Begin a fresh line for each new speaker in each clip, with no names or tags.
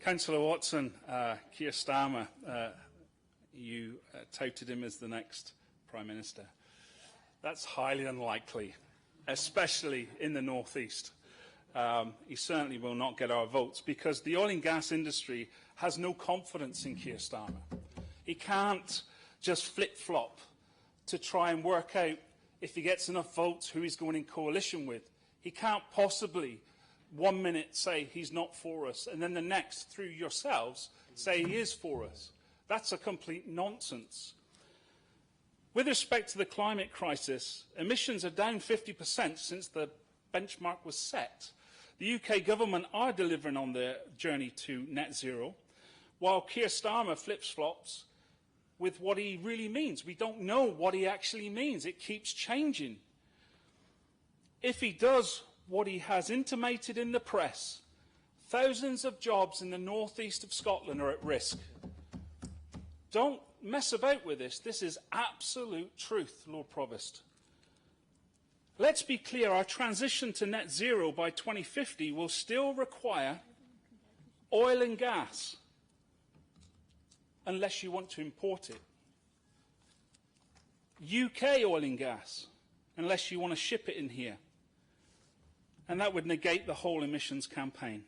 Councillor Watson, Keir Starmer, you touted him as the next Prime Minister. That's highly unlikely, especially in the North East. He certainly will not get our votes because the oil and gas industry has no confidence in Keir Starmer. He can't just flip-flop to try and work out if he gets enough votes who he's going in coalition with. He can't possibly 1 minute say he's not for us and then the next, through yourselves, say he is for us. That's a complete nonsense. With respect to the climate crisis, emissions are down 50% since the benchmark was set. The UK government are delivering on their journey to net zero, while Keir Starmer flips-flops with what he really means. We don't know what he actually means. It keeps changing. If he does what he has intimated in the press, thousands of jobs in the northeast of Scotland are at risk. Don't mess about with this. This is absolute truth, Lord Provost. Let's be clear, our transition to net zero by 2050 will still require oil and gas, unless you want to import it. UK oil and gas, unless you want to ship it in here. And that would negate the whole emissions campaign.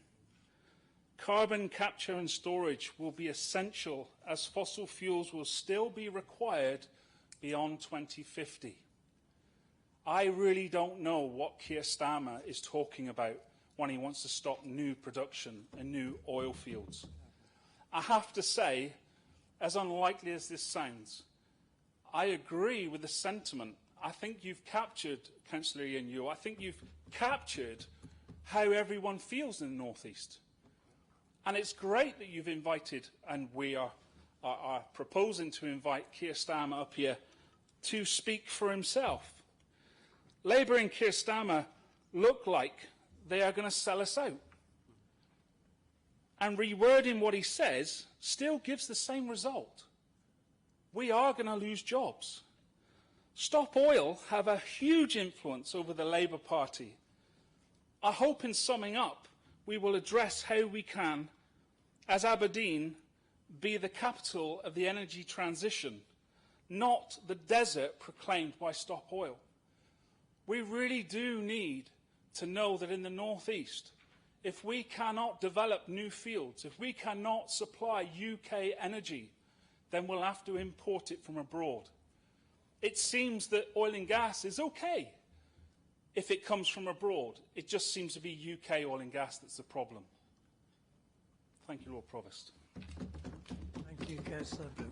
Carbon capture and storage will be essential as fossil fuels will still be required beyond 2050. I really don't know what Keir Starmer is talking about when he wants to stop new production and new oil fields. I have to say, as unlikely as this sounds, I agree with the sentiment. I think you've captured, Councillor Ian Yule, I think you've captured how everyone feels in the North East. And it's great that you've invited, and we are proposing to invite Keir Starmer up here to speak for himself. Labour and Keir Starmer look like they are going to sell us out. And rewording what he says still gives the same result. We are going to lose jobs. Stop Oil have a huge influence over the Labour Party. I hope in summing up, we will address how we can, as Aberdeen, be the capital of the energy transition, not the desert proclaimed by Stop Oil. We really do need to know that in the North East, if we cannot develop new fields, if we cannot supply UK energy, then we'll have to import it from abroad. It seems that oil and gas is okay if it comes from abroad. It just seems to be UK oil and gas that's the problem. Thank you, Lord Provost.
Thank you, Cllr Brooks.